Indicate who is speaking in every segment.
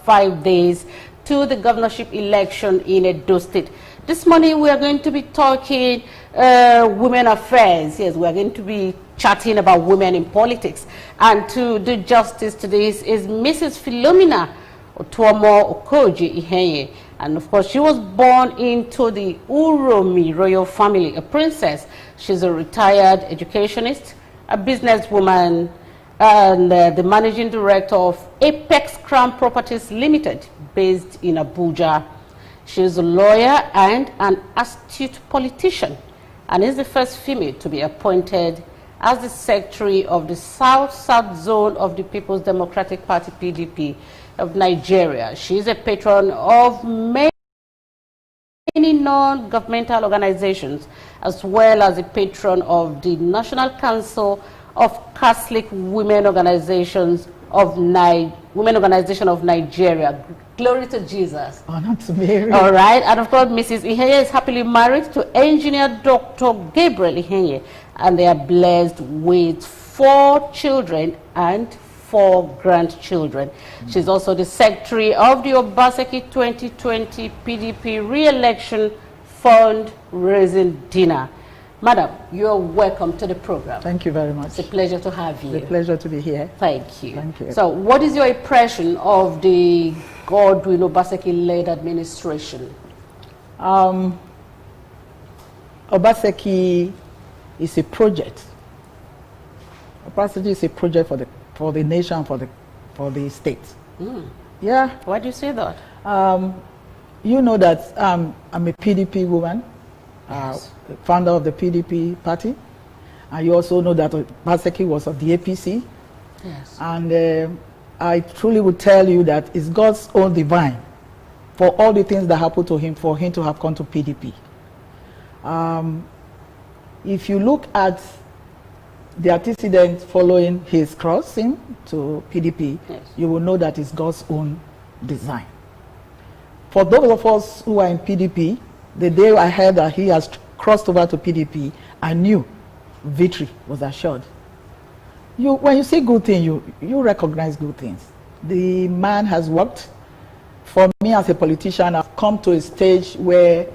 Speaker 1: 5 days to the governorship election in Edo State. This morning we are going to be talking women affairs. Yes, we are going to be chatting about women in politics. And to do justice to this is Mrs. Philomena Okojie Ihenyen. And of course, she was born into the Uromi Royal Family, a princess. She's a retired educationist, a businesswoman, and the managing director of Apex Crown Properties Limited, based in Abuja. She is a lawyer and an astute politician, and is the first female to be appointed as the secretary of the South-South Zone of the People's Democratic Party, PDP, of Nigeria. She is a patron of many non-governmental organizations, as well as a patron of the National Council of Catholic Women Organizations of Nigeria. Glory to Jesus.
Speaker 2: Honor to Mary.
Speaker 1: All right, and of course, Mrs. Ihenyen is happily married to engineer Dr. Gabriel Ihenyen, and they are blessed with 4 children and 4 grandchildren. She's also the secretary of the Obaseki 2020 PDP re-election fundraising dinner. Madam, you're welcome to the program.
Speaker 2: Thank you very much.
Speaker 1: It's a pleasure to have you.
Speaker 2: It's a pleasure to be here.
Speaker 1: Thank you.
Speaker 2: Thank you.
Speaker 1: So, what is your impression of the Godwin Obaseki-led administration?
Speaker 2: Obaseki is a project. Obaseki is a project for the nation, for the state.
Speaker 1: Mm.
Speaker 2: Yeah.
Speaker 1: Why do you say that?
Speaker 2: You know that I'm a PDP woman,
Speaker 1: Yes.
Speaker 2: founder of the PDP party, and you also know that Obaseki was of the APC.
Speaker 1: Yes.
Speaker 2: And I truly would tell you that it's God's own divine for all the things that happened to him, for him to have come to PDP. If you look at the antecedent following his crossing to PDP,
Speaker 1: yes,
Speaker 2: you will know that it's God's own design. For those of us who are in PDP, the day I heard that he has crossed over to PDP, I knew victory was assured. When you see good things, you recognize good things. The man has worked. For me as a politician, I've come to a stage where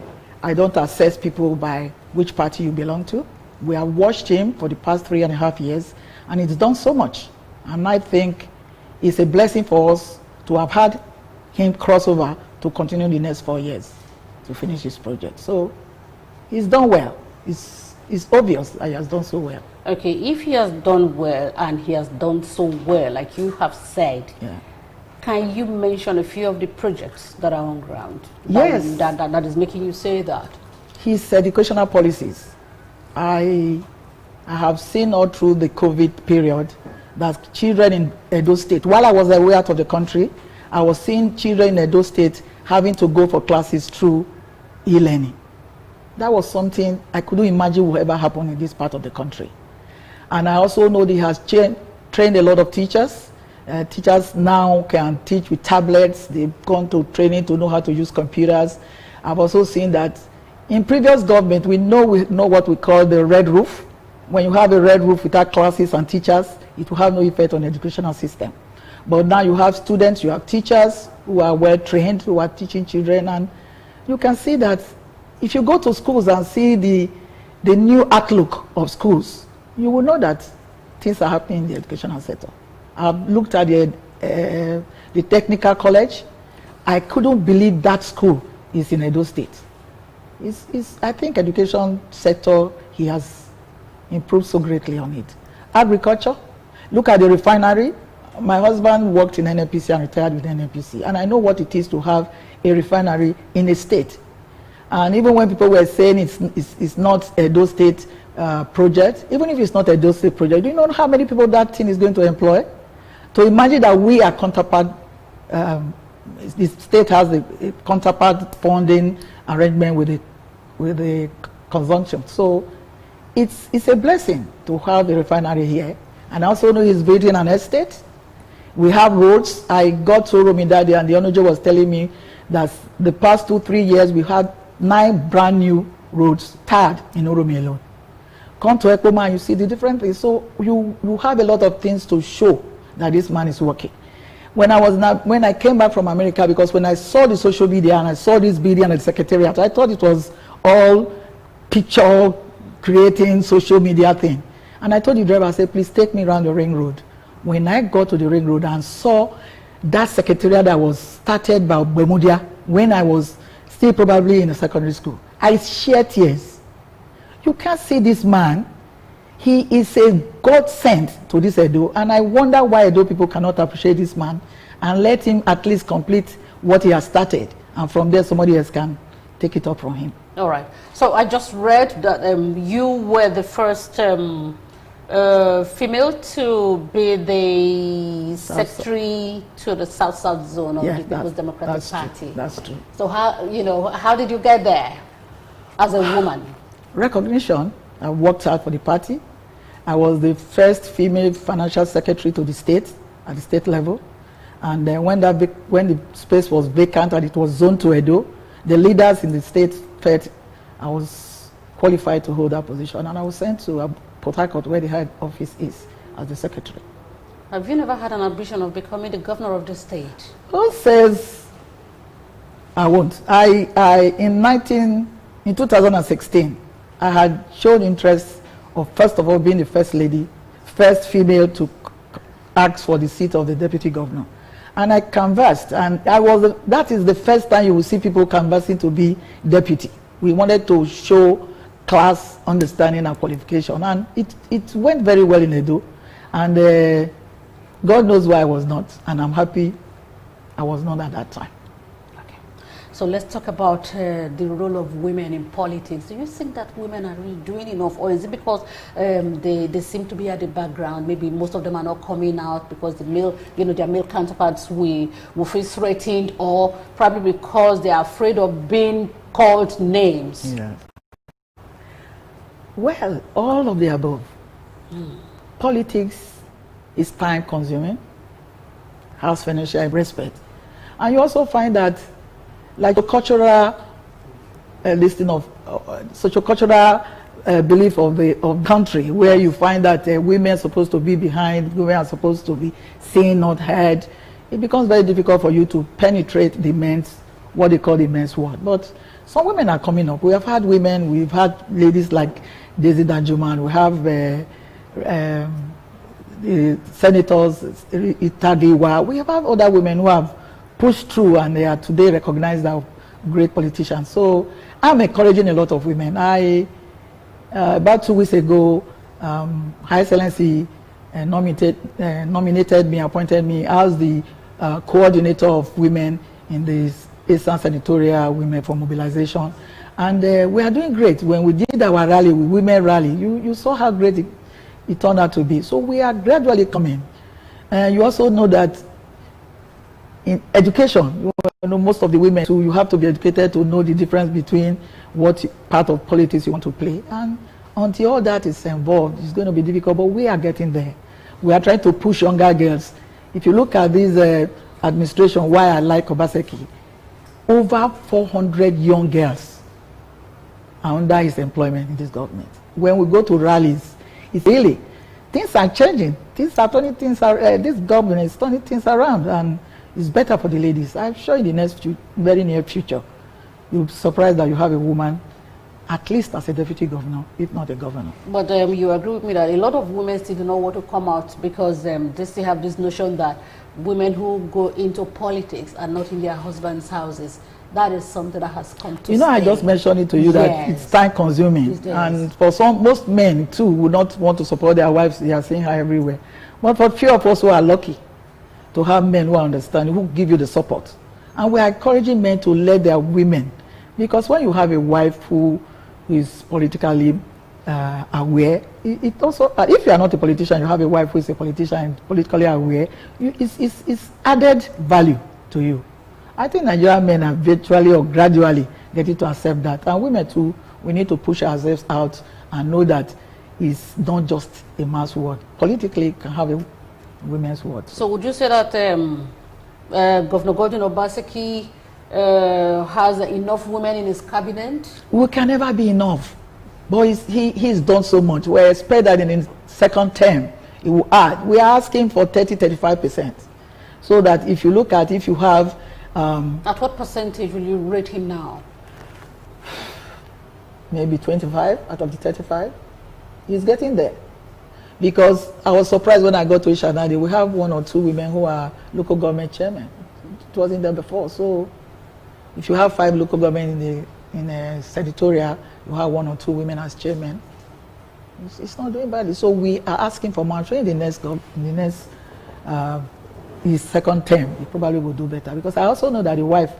Speaker 2: I don't assess people by which party you belong to. We have watched him for the past 3.5 years, and he's done so much. And I think it's a blessing for us to have had him cross over to continue the next 4 years to finish his project. So he's done well. It's obvious that he has done so well.
Speaker 1: Okay, if he has done well, and he has done so well, like you have said,
Speaker 2: Yeah.
Speaker 1: can you mention a few of the projects that are on ground?
Speaker 2: Yes.
Speaker 1: That is making you say that?
Speaker 2: His educational policies. I have seen all through the COVID period that children in Edo State, while I was away out of the country, I was seeing children in Edo State having to go for classes through e-learning. That was something I couldn't imagine would ever happen in this part of the country. And I also know that he has trained a lot of teachers. Teachers now can teach with tablets. They've gone to training to know how to use computers. I've also seen that in previous government, we know what we call the red roof. When you have a red roof without classes and teachers, it will have no effect on the educational system. But now you have students, you have teachers who are well trained, who are teaching children, and you can see that if you go to schools and see the new outlook of schools, you will know that things are happening in the educational sector. I've looked at the technical college. I couldn't believe that school is in Edo State. I think education sector, he has improved so greatly on it. Agriculture, look at the refinery. My husband worked in NNPC and retired with NNPC, and I know what it is to have a refinery in a state. And even when people were saying it's not a Edo State project, even if it's not a Edo State project, do you know how many people that thing is going to employ? To imagine that we are counterpart, the state has a counterpart funding arrangement with the consumption. So it's a blessing to have a refinery here. And I also know he's building an estate. We have roads. I got to Uromi that day, and the Okojie was telling me that the past 2-3 years we had 9 brand new roads tarred in Uromi alone. Come to Ekpoma and you see the different things. So you have a lot of things to show that this man is working. when I came back from America, because when I saw the social media and I saw this video and the secretariat, I thought it was all picture creating social media thing. And I told the driver, I said, please take me around the ring road. When I got to the ring road and saw that secretariat that was started by Bemudia when I was still probably in a secondary school, I shed tears. You can't see this man. He is a God sent to this Edo, and I wonder why Edo people cannot appreciate this man and let him at least complete what he has started, and from there somebody else can take it up from him.
Speaker 1: All right. So I just read that you were the first female to be the secretary to the South Zone of the People's Democratic Party.
Speaker 2: True. That's true.
Speaker 1: So how did you get there as a woman?
Speaker 2: Recognition. I worked hard for the party. I was the first female financial secretary to the state at the state level, and then when the space was vacant and it was zoned to Edo, the leaders in the state felt I was qualified to hold that position, and I was sent to Port Harcourt, where the head office is, as the secretary.
Speaker 1: Have you never had an ambition of becoming the governor of the state?
Speaker 2: Who says I won't? In 2016, I had shown interest of, first of all, being the first lady, first female to ask for the seat of the deputy governor. And I canvassed, and that is the first time you will see people canvassing to be deputy. We wanted to show class, understanding, and qualification, and it went very well in Edo, and God knows why I was not, and I'm happy I was not at that time.
Speaker 1: Okay. So let's talk about the role of women in politics. Do you think that women are really doing enough, or is it because they seem to be at the background? Maybe most of them are not coming out because their male counterparts will feel threatened, or probably because they are afraid of being called names.
Speaker 2: Yeah. Well, all of the above. Politics is time consuming, has financial respect. And you also find that, like a cultural listing of socio-cultural belief of the country, where you find that women are supposed to be behind, women are supposed to be seen, not heard, it becomes very difficult for you to penetrate what they call the men's world. But some women are coming up. We have had women, we've had ladies like Daisy Danjuman, we have the senators, Itagiwa. We have had other women who have pushed through, and they are today recognized as great politicians. So I'm encouraging a lot of women. About 2 weeks ago, Her Excellency nominated me, appointed me as the coordinator of women in the Eastern Senatorial Women for Mobilization. And we are doing great. When we did our rally, women rally, you saw how great it turned out to be. So we are gradually coming. You also know that in education, most of the women, so you have to be educated to know the difference between what part of politics you want to play. And until all that is involved, it's going to be difficult, but we are getting there. We are trying to push younger girls. If you look at this administration, why I like Obaseki, over 400 young girls are under his employment in this government. When we go to rallies, it's really, things are changing. Things are turning things around. This government is turning things around, and it's better for the ladies. I'm sure in the very near future, you'll be surprised that you have a woman, at least as a deputy governor, if not a governor.
Speaker 1: But you agree with me that a lot of women still don't know what to come out, because they still have this notion that women who go into politics are not in their husbands' houses. That is something that has come to stay.
Speaker 2: I just mentioned it to you that it's time consuming. And for most men too would not want to support their wives. They are seeing her everywhere. But for few of us who are lucky to have men who understand, who give you the support. And we are encouraging men to let their women, because when you have a wife who is politically aware, it also, if you are not a politician, you have a wife who is a politician and politically aware, it's added value to you. I think Nigerian men are virtually or gradually getting to accept that. And women too, we need to push ourselves out and know that it's not just a man's word. Politically, it can have a women's word.
Speaker 1: So would you say that Governor Gordon Obaseki has enough women in his cabinet?
Speaker 2: We can never be enough. But he's done so much. We expect that in his second term, he will add. We are asking for 30-35%. So that if you look at, if you have...
Speaker 1: at what percentage will you rate him now?
Speaker 2: Maybe 25 out of the 35. He's getting there. Because I was surprised when I got to Ishanadi, we have 1 or 2 women who are local government chairmen. It wasn't there before. So if you have 5 local government in a senatorial, you have 1 or 2 women as chairmen. It's not doing badly. So we are asking for more in the next his second term. He probably will do better, because I also know that the wife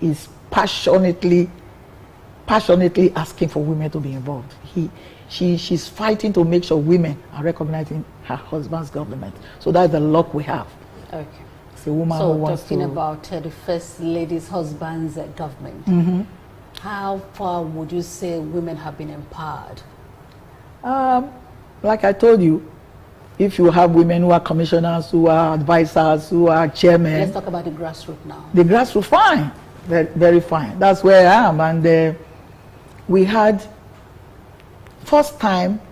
Speaker 2: is passionately asking for women to be involved. She's fighting to make sure women are recognizing her husband's government. So that's the luck we have.
Speaker 1: Okay.
Speaker 2: It's a woman who wants to...
Speaker 1: talking about the first lady's husband's government, how far would you say women have been empowered?
Speaker 2: Like I told you, if you have women who are commissioners, who are advisors, who are chairmen...
Speaker 1: Let's talk about the grassroots now.
Speaker 2: The grassroots, fine. Very, very fine. That's where I am. And we had, first time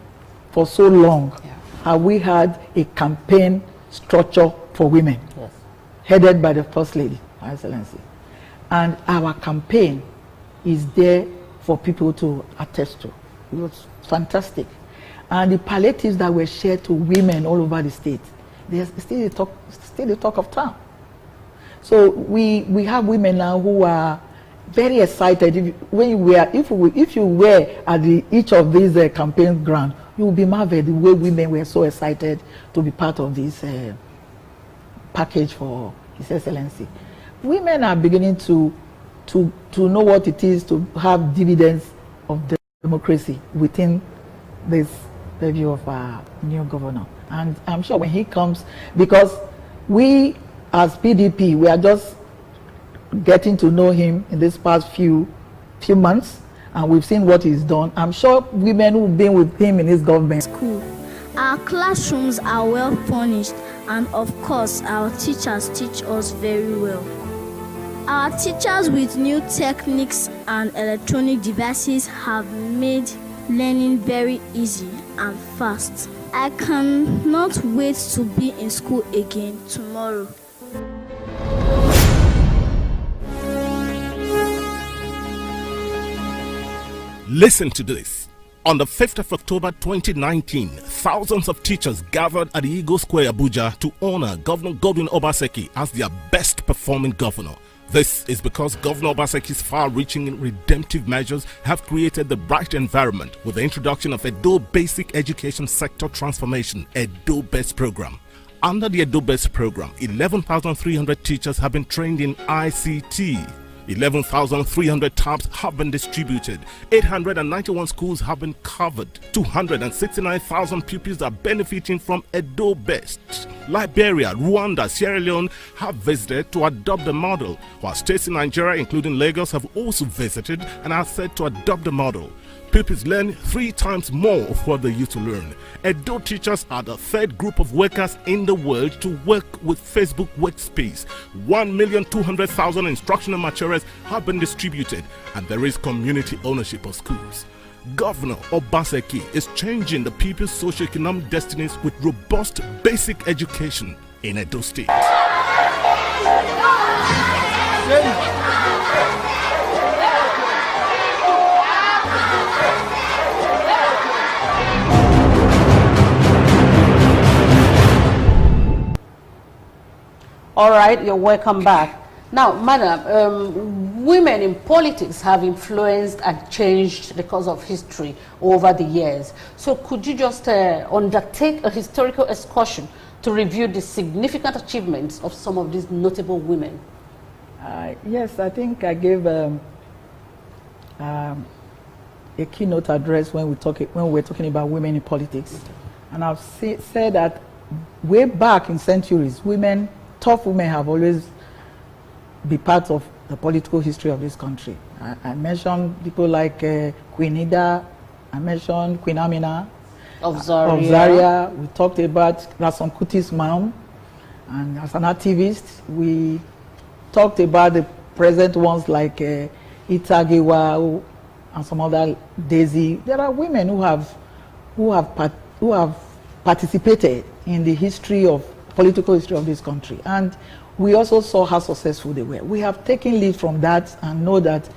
Speaker 2: for so long, have we had a campaign structure for women, headed by the First Lady, Her Excellency. And our campaign is there for people to attest to. It was fantastic. And the palliatives that were shared to women all over the state, they're still the talk of town. So we have women now who are very excited. If you were at each of these campaign grounds, you will be marveled the way women were so excited to be part of this package for His Excellency. Women are beginning to know what it is to have dividends of democracy within this review of our new governor. And I'm sure when he comes, because we as PDP, we are just getting to know him in this past few months, and we've seen what he's done. I'm sure women who've been with him in his government.
Speaker 3: School. Our classrooms are well furnished, and of course our teachers teach us very well. Our teachers with new techniques and electronic devices have made learning very easy and fast. I cannot wait to be in school again tomorrow.
Speaker 4: Listen to this. On the 5th of October 2019, thousands of teachers gathered at the Eagle Square, Abuja, to honor Governor Godwin Obaseki as their best performing governor. This is because Governor Obaseki's far-reaching and redemptive measures have created the right environment with the introduction of Edo Basic Education Sector Transformation, Edo Best Program. Under the Edo Best Program, 11,300 teachers have been trained in ICT. 11,300 tabs have been distributed, 891 schools have been covered, 269,000 pupils are benefiting from Edo Best. Liberia, Rwanda, Sierra Leone have visited to adopt the model, while states in Nigeria including Lagos have also visited and are set to adopt the model. Pupils learn 3 times more of what they used to learn. Edo teachers are the 3rd group of workers in the world to work with Facebook Workspace. 1,200,000 instructional materials have been distributed, and there is community ownership of schools. Governor Obaseki is changing the people's socio-economic destinies with robust basic education in Edo State.
Speaker 1: All right, you're welcome back. Now, madam, women in politics have influenced and changed the course of history over the years. So could you just undertake a historical excursion to review the significant achievements of some of these notable women?
Speaker 2: Yes, I think I gave a keynote address when we were talking about women in politics. And I've said that way back in centuries, tough women have always been part of the political history of this country. I mentioned people like Queen Ida, I mentioned Queen Amina
Speaker 1: of Zaria.
Speaker 2: We talked about Rason Kuti's mom, and as an activist, we talked about the present ones like Itagiwa and some other Daisy. There are women who have participated in the political history of this country, and we also saw how successful they were. We have taken lead from that and know that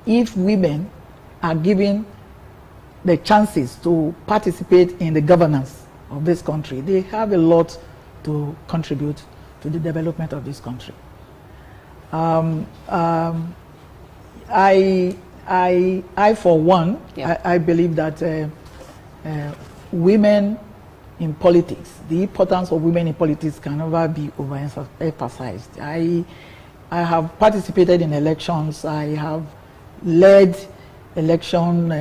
Speaker 2: if women are given the chances to participate in the governance of this country, they have a lot to contribute to the development of this country. I for one, I believe that women in politics, the importance of women in politics can never be overemphasized. I have participated in elections. I have led election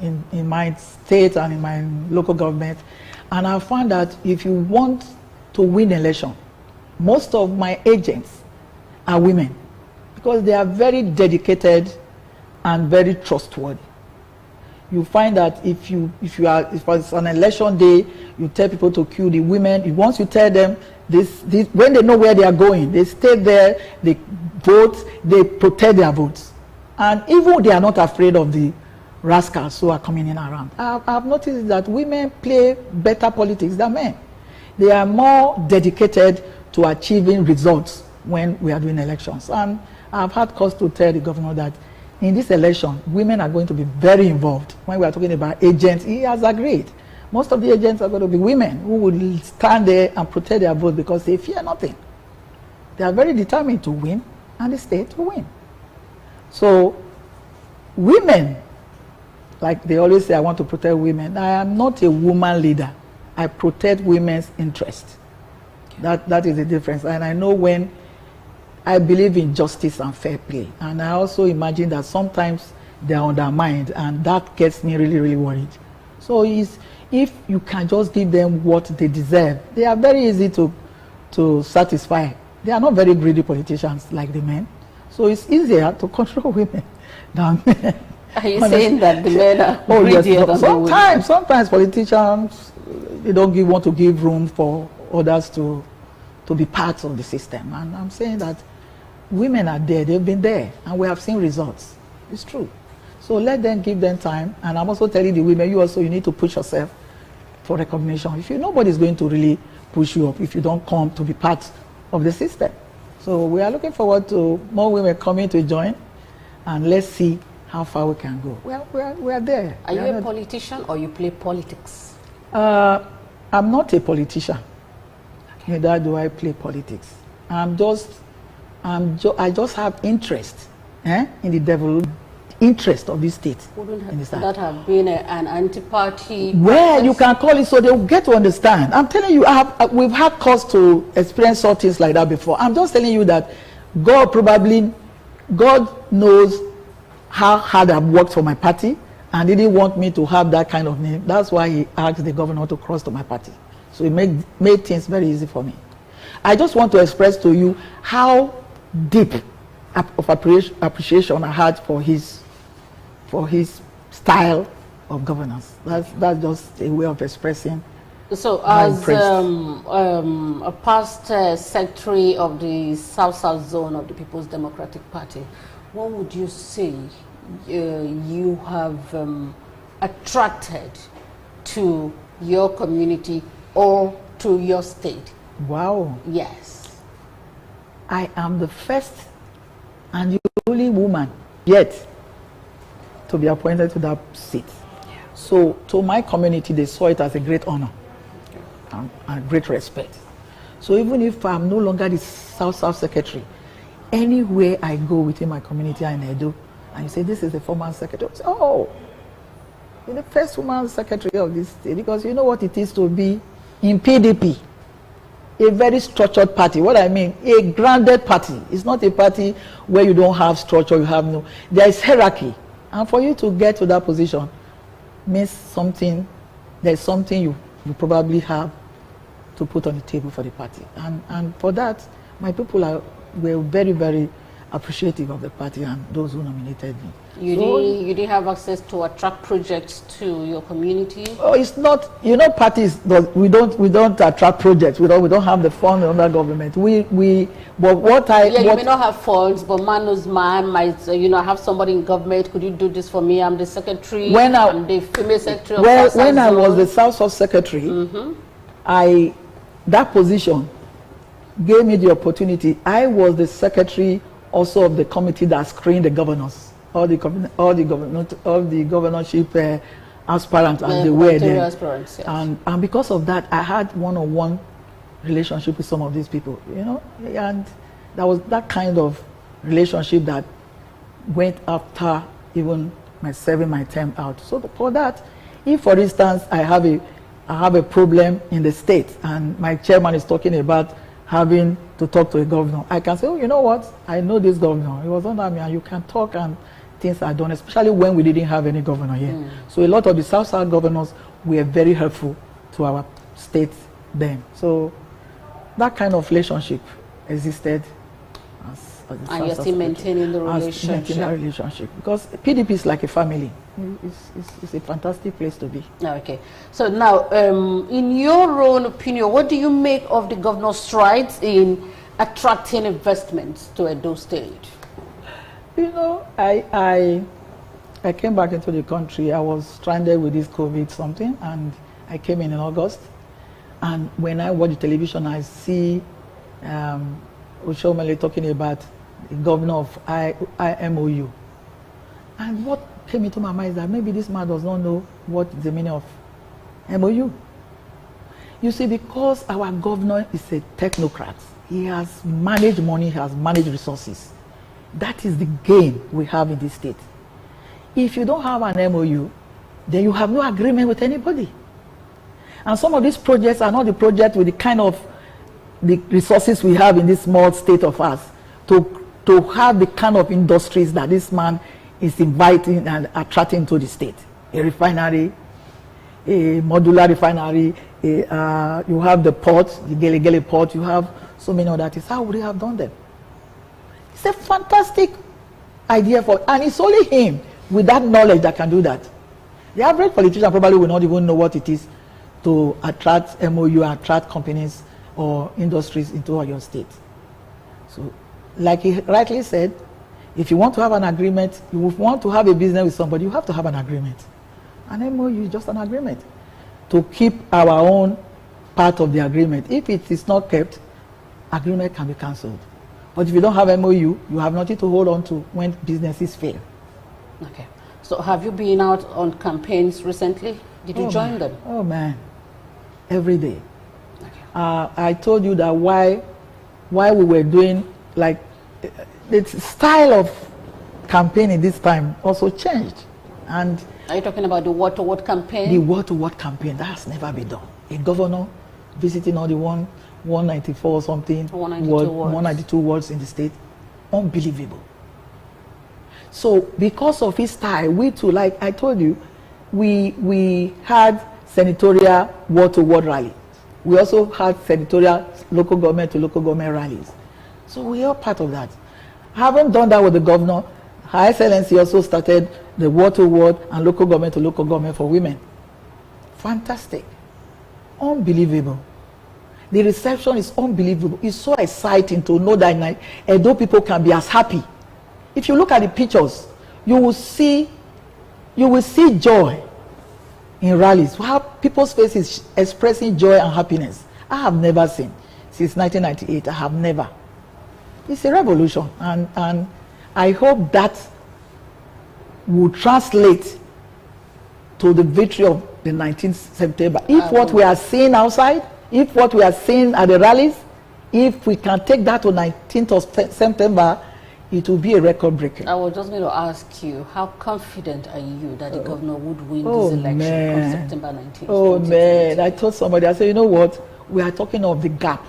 Speaker 2: in my state and in my local government, and I found that if you want to win election, most of my agents are women because they are very dedicated and very trustworthy. You find that if it's an election day, you tell people to queue the women. Once you tell them this, when they know where they are going, they stay there, they vote, they protect their votes. And even they are not afraid of the rascals who are coming in around. I've noticed that women play better politics than men. They are more dedicated to achieving results when we are doing elections. And I've had cause to tell the governor that in this election, women are going to be very involved. When we are talking about agents, he has agreed. Most of the agents are going to be women who will stand there and protect their vote because they fear nothing. They are very determined to win and the state to win. So women, like they always say, I want to protect women. I am not a woman leader. I protect women's interests. That is the difference. And I know when I believe in justice and fair play. And I also imagine that sometimes they are undermined, and that gets me really, really worried. So if you can just give them what they deserve, they are very easy to satisfy. They are not very greedy politicians like the men. So it's easier to control women than men.
Speaker 1: Are you saying that the men are greedier than the women?
Speaker 2: Sometimes politicians, they don't want to give room for others to be part of the system. And I'm saying that women are there, they've been there, and we have seen results. It's true. So let them give them time. And I'm also telling the women, you need to push yourself for recognition. If nobody's going to really push you up if you don't come to be part of the system. So we are looking forward to more women coming to join, and let's see how far we can go. We are there.
Speaker 1: Are you a politician or you play politics?
Speaker 2: I'm not a politician. Neither do I play politics. I just have interest in the development interest of this state.
Speaker 1: Wouldn't that have been an anti-party?
Speaker 2: Well, you can call it so they'll get to understand. I'm telling you, we've had cause to experience some things like that before. I'm just telling you that God knows how hard I've worked for my party, and he didn't want me to have that kind of name. That's why he asked the governor to cross to my party. So he made things very easy for me. I just want to express to you how deep of appreciation I had for his style of governance. That's just a way of expressing.
Speaker 1: So, as a past secretary of the South-South Zone of the People's Democratic Party, what would you say you have attracted to your community or to your state?
Speaker 2: Wow.
Speaker 1: Yes.
Speaker 2: I am the first and the only woman yet to be appointed to that seat. Yeah. So to my community, they saw it as a great honor and great respect. So even if I'm no longer the South-South secretary, anywhere I go within my community in Edo, and you say, this is the former secretary, I say, oh, you're the first woman secretary of this state, because you know what it is to be in PDP, a very structured party. What I mean, a grounded party. It's not a party where you don't have structure, there is hierarchy. And for you to get to that position means something, there's something you probably have to put on the table for the party. And for that, my people were very, very appreciative of the party and those who nominated me.
Speaker 1: You didn't have access to attract projects to your community?
Speaker 2: Oh, it's not, parties, we don't attract projects. We don't have the fund under government. You may
Speaker 1: not have funds, but man knows man might, have somebody in government. Could you do this for me? I'm the secretary. I'm the female secretary of South
Speaker 2: when I was the South-South secretary, that position gave me the opportunity. I was the secretary also of the committee that screened the governors, all the governorship aspirants as they were then.
Speaker 1: Aspirants, yes.
Speaker 2: And because of that, I had one-on-one relationship with some of these people, you know, and that was that kind of relationship that went after even my serving my term out. So for that, if for instance I have a problem in the state and my chairman is talking about having to talk to a governor, I can say, oh, you know what, I know this governor, he was under me, and you can talk and things are done, especially when we didn't have any governor here. So a lot of the South governors were very helpful to our state then. So that kind of relationship existed.
Speaker 1: And you're still maintaining the relationship.
Speaker 2: Because PDP is like a family. It's a fantastic place to be.
Speaker 1: Okay. So now, in your own opinion, what do you make of the governor's strides in attracting investments to Edo State?
Speaker 2: You know, I came back into the country. I was stranded with this COVID something, and I came in August. And when I watch the television, I see Uromi talking about the governor of IMOU. And what came into my mind is that maybe this man does not know what is the meaning of MOU. You see, because our governor is a technocrat, he has managed money, he has managed resources. That is the gain we have in this state. If you don't have an MOU, then you have no agreement with anybody. And some of these projects are not the projects with the kind of the resources we have in this small state of ours to have the kind of industries that this man is inviting and attracting to the state. A refinery, a modular refinery, you have the port, the Gele port, you have so many other things. How would he have done them? It's a fantastic idea and it's only him with that knowledge that can do that. The average politician probably will not even know what it is to attract MOU, attract companies or industries into your state. So, like he rightly said, if you want to have an agreement, you want to have a business with somebody, you have to have an agreement. An MOU is just an agreement to keep our own part of the agreement. If it is not kept, agreement can be cancelled. But if you don't have MOU, you have nothing to hold on to when businesses fail.
Speaker 1: Okay. So have you been out on campaigns recently? Did you join them?
Speaker 2: Oh man, every day. Okay. I told you that why we were doing, like, the style of campaigning this time also changed. And
Speaker 1: are you talking about the word-to-word campaign?
Speaker 2: The word-to-word campaign, that has never been done. A governor visiting all the 194 or something, 192 wards in the state, unbelievable. So because of his style, we too, like I told you, we had senatorial word-to-word rally. We also had senatorial local government to local government rallies. So we are part of that. Having done that with the governor, Her Excellency also started the word-to-word and local government to local government for women. Fantastic. Unbelievable. The reception is unbelievable. It's so exciting to know that Edo people can be as happy. If you look at the pictures, you will see joy in rallies. How people's faces expressing joy and happiness. I have never seen since 1998. I have never. It's a revolution, and I hope that will translate to the victory of the 19th September. If what we are seeing outside, if what we are seeing at the rallies, if we can take that to 19th of September, it will be a record breaker.
Speaker 1: I was just going to ask you, how confident are you that the governor would win this election on September 19th?
Speaker 2: Oh man, I told somebody, I said, you know what, we are talking of the gap.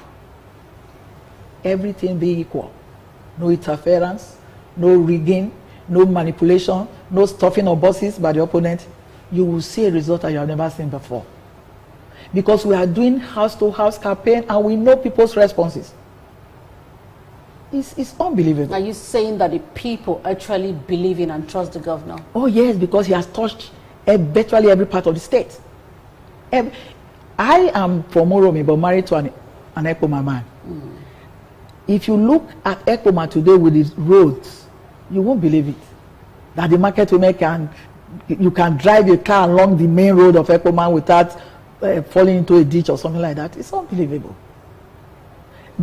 Speaker 2: Everything being equal. No interference, no rigging, no manipulation, no stuffing of buses by the opponent. You will see a result that you have never seen before. Because we are doing house-to-house campaign and we know people's responses. It's unbelievable.
Speaker 1: Are you saying that the people actually believe in and trust the governor?
Speaker 2: Oh yes, because he has touched virtually every part of the state. I am from Uromi, but married to an Ekpoma man. If you look at Ekpoma today with its roads, you won't believe it. That the market women you can drive your car along the main road of Ekpoma without falling into a ditch or something like that. It's unbelievable.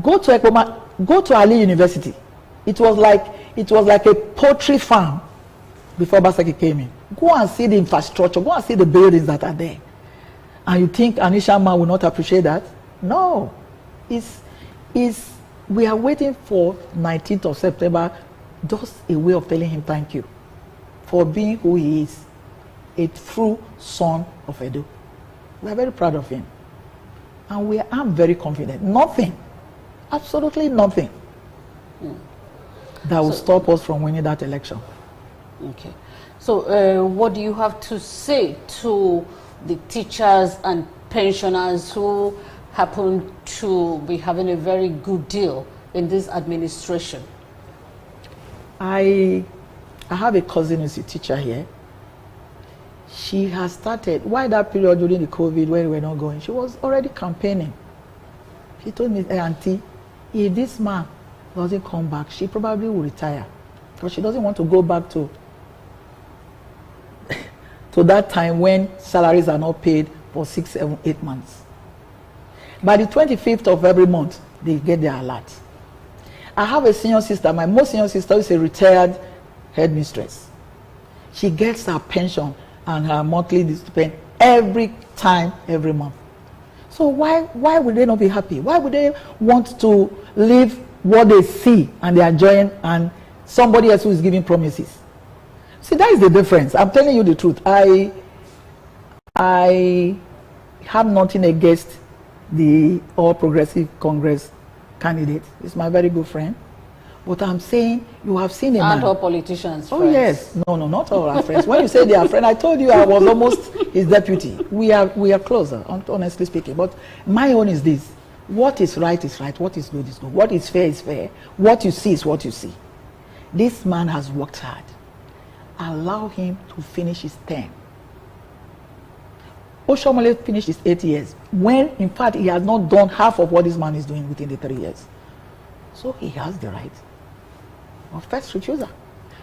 Speaker 2: Go to Ekpoma, go to Ali University. It was like a poultry farm before Obaseki came in. Go and see the infrastructure. Go and see the buildings that are there. And you think Anisha man will not appreciate that? No. We are waiting for 19th of September, just a way of telling him thank you for being who he is, a true son of Edo. We are very proud of him. And I'm very confident. Nothing, absolutely nothing, that will stop us from winning that election.
Speaker 1: Okay. So what do you have to say to the teachers and pensioners who happen to be having a very good deal in this administration?
Speaker 2: I have a cousin who's a teacher here. She has started, why that period during the COVID when we were not going, she was already campaigning. She told me, hey, auntie, if this man doesn't come back, she probably will retire. Because she doesn't want to go back to that time when salaries are not paid for 6, 7, 8 months. By the 25th of every month, they get their alert. I have a senior sister, my most senior sister is a retired headmistress. She gets her pension and her monthly stipend every time, every month. So why would they not be happy? Why would they want to live what they see and they are enjoying and somebody else who is giving promises? See, that is the difference. I'm telling you the truth. I have nothing against the All Progressive Congress candidate. He's my very good friend. But I'm saying, you have seen a man.
Speaker 1: And all politicians.
Speaker 2: Oh,
Speaker 1: friends.
Speaker 2: yes. No, not all our friends. When you say they are friends, I told you I was almost his deputy. We are closer, honestly speaking. But my own is this. What is right is right. What is good is good. What is fair is fair. What you see is what you see. This man has worked hard. Allow him to finish his term. Oshomole finished his 8 years, when in fact he has not done half of what this man is doing within the 3 years. So he has the right of first refusal.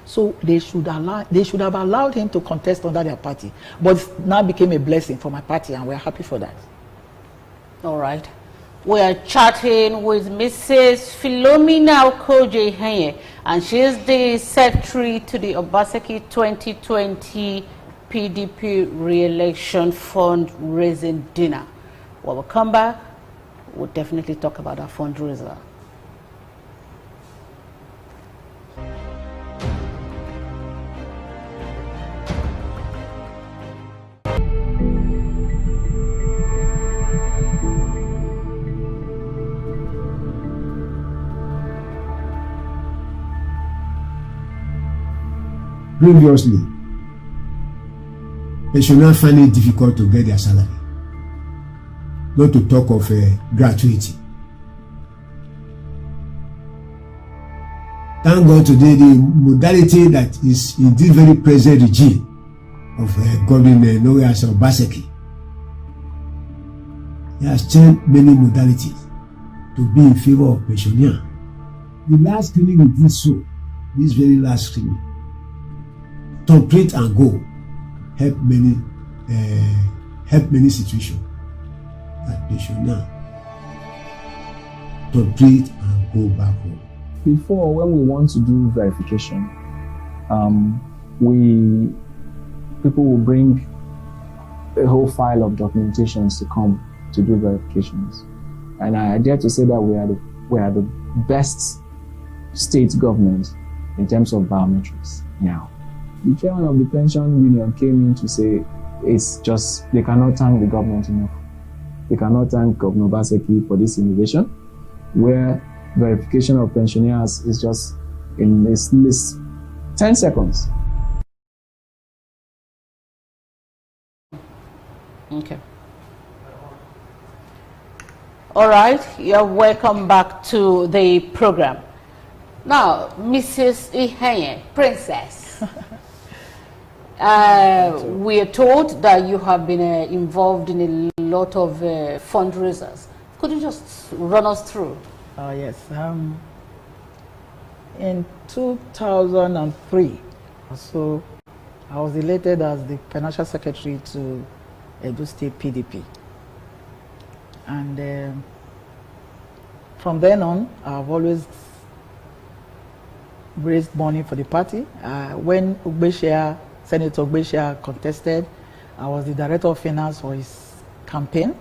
Speaker 2: So they should have allowed him to contest under their party. But it now became a blessing for my party, and we're happy for that.
Speaker 1: All right. We are chatting with Mrs. Philomena Okojie Ihenyen, and she is the secretary to the Obaseki 2020 PDP re-election fundraising dinner. When we come back, we'll definitely talk about our fundraiser.
Speaker 5: Previously, they should not find it difficult to get their salary, not to talk of gratuity. Thank God today the modality that is in this very present regime of Governor Obaseki, he has changed many modalities to be in favor of pensioners. The last clinic we did so, this very last clinic, to print and go, help many situations that pensioners to print and go back home.
Speaker 6: Before, when we want to do verification, people will bring a whole file of documentations to come to do verifications, and I dare to say that we are the best state government in terms of biometrics now. The chairman of the pension union came in to say it's just they cannot thank the government enough. They cannot thank Governor Obaseki for this innovation, where verification of pensioners is just in this list 10 seconds.
Speaker 1: Okay. All right, you're welcome back to the program. Now, Mrs. Ihenyen, Princess. We are told that you have been involved in a lot of fundraisers. Could you just run us through?
Speaker 2: Yes. In 2003, so I was elected as the financial secretary to Edo State PDP. And From then on, I've always raised money for the party. When Senator Okojie contested, I was the director of finance for his campaign.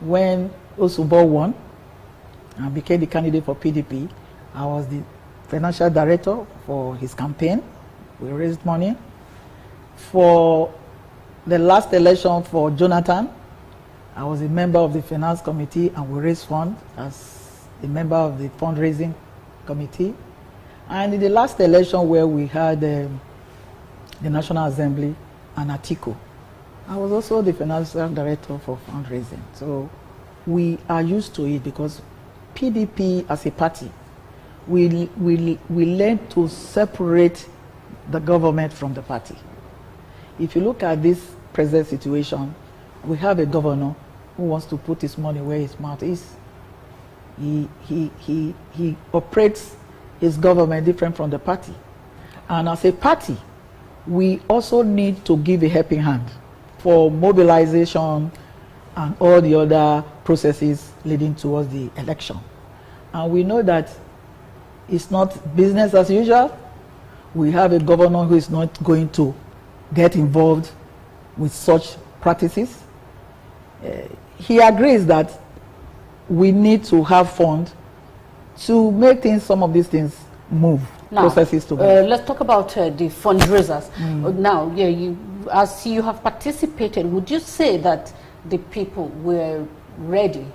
Speaker 2: When Osubo won and became the candidate for PDP, I was the financial director for his campaign. We raised money. For the last election for Jonathan, I was a member of the finance committee and we raised funds as a member of the fundraising committee. And in the last election where we had the National Assembly and Atiku, I was also the financial director for fundraising. So we are used to it because PDP as a party, we learn to separate the government from the party. If you look at this present situation, we have a governor who wants to put his money where his mouth is. He operates his government different from the party. And as a party, we also need to give a helping hand for mobilization and all the other processes leading towards the election. And we know that it's not business as usual. We have a governor who is not going to get involved with such practices. He agrees that we need to have funds to make things, some of these things move, now, processes to move.
Speaker 1: Let's talk about the fundraisers. Now, yeah, as you have participated, would you say that the people were ready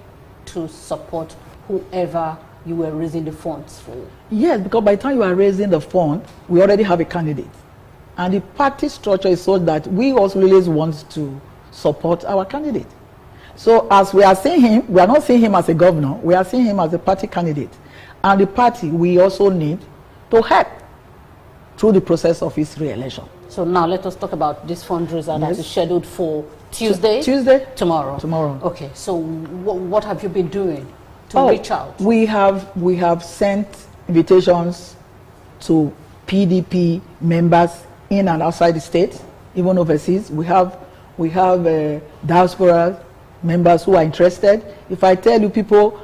Speaker 1: to support whoever you were raising the funds for?
Speaker 2: Yes, because by the time you are raising the fund, we already have a candidate. And the party structure is so that we also really want to support our candidate. So as we are seeing him, we are not seeing him as a governor, we are seeing him as a party candidate. And the party, we also need to help through the process of his re-election.
Speaker 1: So now let us talk about this fundraiser that is scheduled for Tuesday? Tomorrow. Okay, so what have you been doing to reach out?
Speaker 2: We have sent invitations to PDP members in and outside the state, even overseas. We have diaspora members who are interested. If I tell you people,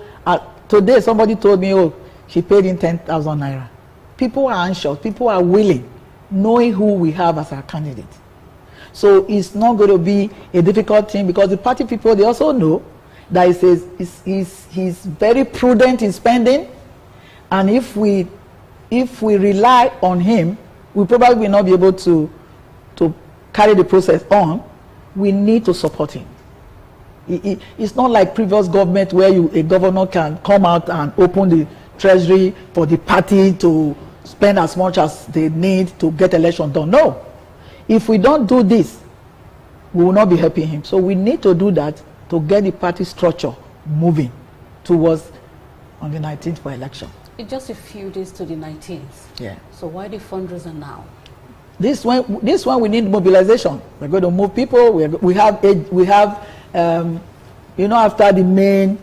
Speaker 2: today somebody told me, oh, she paid in 10,000 naira. People are anxious, people are willing, knowing who we have as our candidate. So it's not going to be a difficult thing because the party people, they also know that he's very prudent in spending, and if we rely on him, we probably will not be able to carry the process on. We need to support him. It's not like previous government where a governor can come out and open the treasury for the party to spend as much as they need to get election done. No. If we don't do this, we will not be helping him. So we need to do that to get the party structure moving towards on the 19th for election.
Speaker 1: It's just a few days to the 19th.
Speaker 2: Yeah.
Speaker 1: So why the fundraiser now?
Speaker 2: This one we need mobilization. We're going to move people. We have you know, after the main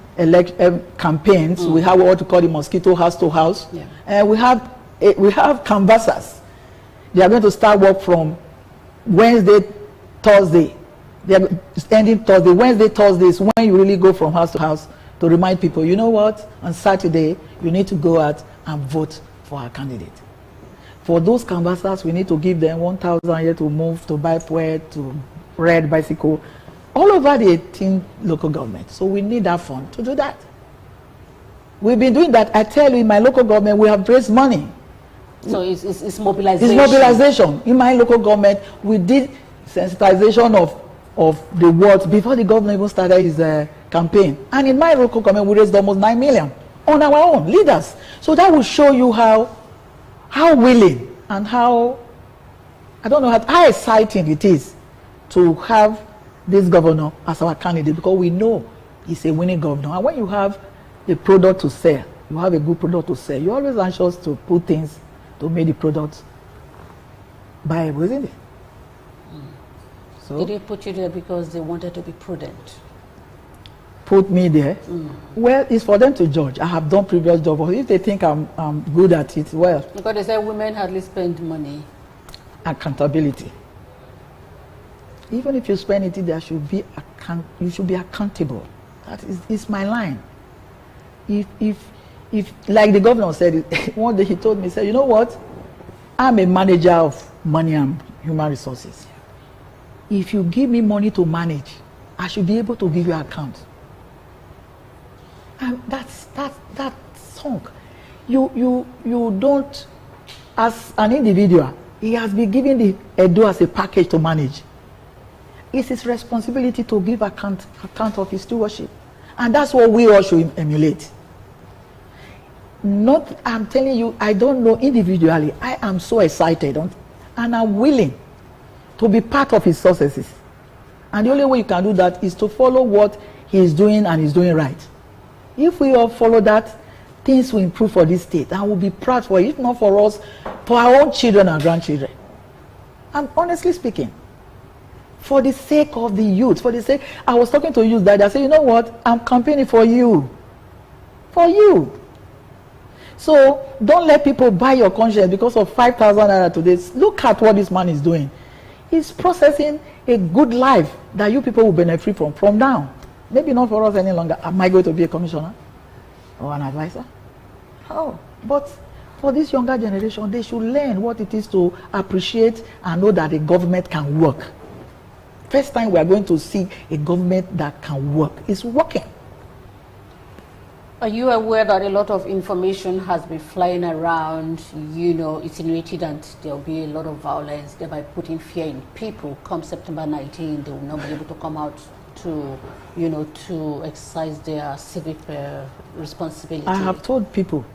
Speaker 2: campaigns, we have what we call the mosquito house to house, and we have canvassers. They are going to start work from Wednesday, Thursday. They are ending Thursday. Wednesday, Thursday is when you really go from house to house to remind people, you know what, on Saturday you need to go out and vote for our candidate. For those canvassers, we need to give them 1,000 here to move, to buy fuel, to ride bicycle, all over the 18 local governments. So we need that fund to do that. We've been doing that. I tell you, in my local government, we have raised money.
Speaker 1: So it's mobilization.
Speaker 2: It's mobilization. In my local government, we did sensitization of the words before the governor even started his campaign. And in my local government, we raised almost 9 million on our own leaders. So that will show you how willing and how exciting it is to have this governor as our candidate, because we know he's a winning governor. And when you have a product to sell, you have a good product to sell, you're always anxious to put things to make the product viable, isn't it? So,
Speaker 1: did they put you there because they wanted to be prudent?
Speaker 2: Put me there? Well, it's for them to judge. I have done previous jobs, but if they think I'm good at it, well.
Speaker 1: Because they say women hardly spend money.
Speaker 2: Accountability. Even if you spend it, there should be you should be accountable. That is my line. if like the governor said, one day he told me, he said, you know what? I'm a manager of money and human resources. If you give me money to manage, I should be able to give you an account. And that song. You don't, as an individual, he has been given the Edo as a package to manage. It's his responsibility to give account of his stewardship. And that's what we all should emulate. Not, I'm telling you, I don't know individually, I am so excited and I'm willing to be part of his successes. And the only way you can do that is to follow what he is doing and he's doing right. If we all follow that, things will improve for this state and we'll be proud for it, if not for us, for our own children and grandchildren. And honestly speaking, for the sake of the youth, for the sake, I was talking to youth that I said, you know what, I'm campaigning for you. For you. So don't let people buy your conscience because of 5,000 naira today. Look at what this man is doing. He's processing a good life that you people will benefit from now. Maybe not for us any longer. Am I going to be a commissioner or an advisor? Oh, but for this younger generation, they should learn what it is to appreciate and know that a government can work. First time we are going to see a government that can work. It's working.
Speaker 1: Are you aware that a lot of information has been flying around, you know, insinuating that there will be a lot of violence, thereby putting fear in people? Come September 19, they will not be able to come out to, you know, to exercise their civic responsibility.
Speaker 2: I have told people,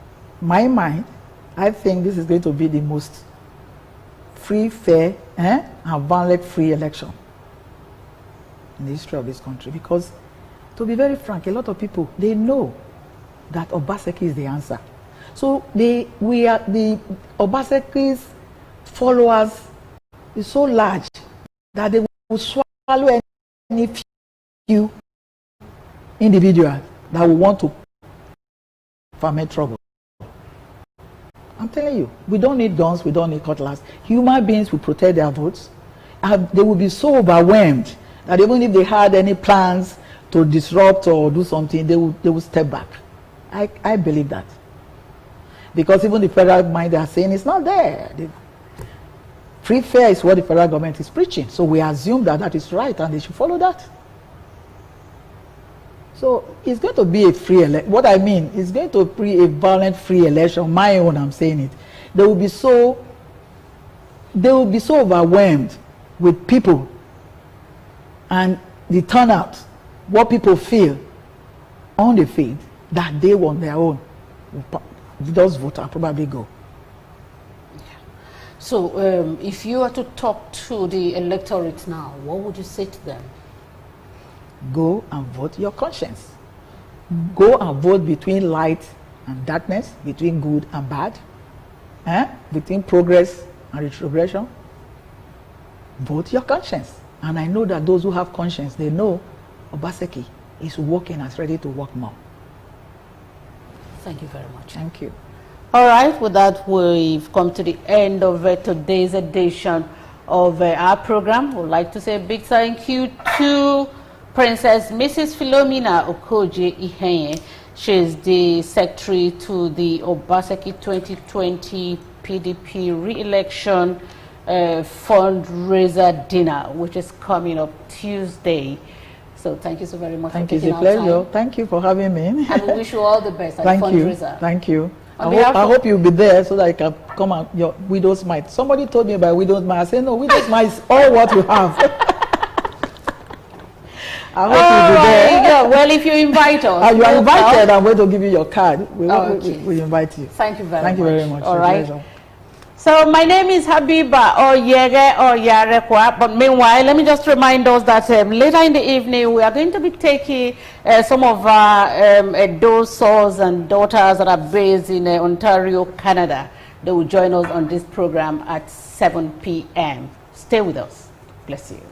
Speaker 2: my mind, I think this is going to be the most free, fair, and violence-free election in the history of this country. Because, to be very frank, a lot of people, they know that Obaseki is the answer. So the Obaseki's followers is so large that they will swallow any few individuals that will want to foment trouble. I'm telling you, we don't need guns, we don't need cutlass. Human beings will protect their votes. They will be so overwhelmed that even if they had any plans to disrupt or do something, they will step back. I believe that. Because even the federal mind, they are saying it's not there. Free fair is what the federal government is preaching. So we assume that that is right and they should follow that. So it's going to be a free election. What I mean, it's going to be a violent free election. My own, I'm saying it. They will be so overwhelmed with people and the turnout, what people feel on the field, that they on their own just vote and probably go.
Speaker 1: Yeah. So if you were to talk to the electorate now, what would you say to them?
Speaker 2: Go and vote your conscience. Go and vote between light and darkness, between good and bad, between progress and retrogression. Vote your conscience. And I know that those who have conscience, they know Obaseki is working and is ready to work more.
Speaker 1: Thank you very much.
Speaker 2: Thank you.
Speaker 1: All right, with that, we've come to the end of today's edition of our program. We'd like to say a big thank you to Princess Mrs. Philomena Okojie Ihenyen. She's the secretary to the Obaseki 2020 PDP re-election fundraiser dinner, which is coming up Tuesday. So thank you so very much.
Speaker 2: Thank you. It's a pleasure. Thank you for having me.
Speaker 1: And we wish you all the best at the fundraiser.
Speaker 2: Thank you. I hope you'll be there so that I can come out your widow's mite. Somebody told me about widow's mite. I said, no, widow's mite is all what you have. I hope you'll be there.
Speaker 1: Yeah. Well, if you invite us.
Speaker 2: You are invited. I'm going to give you your card. We invite you.
Speaker 1: Thank you very much.
Speaker 2: Thank you very much.
Speaker 1: All right. So my name is Habiba Oyere Oyarekwa, but meanwhile, let me just remind us that later in the evening, we are going to be taking some of our Edo sons and daughters that are based in Ontario, Canada. They will join us on this program at 7 p.m. Stay with us. Bless you.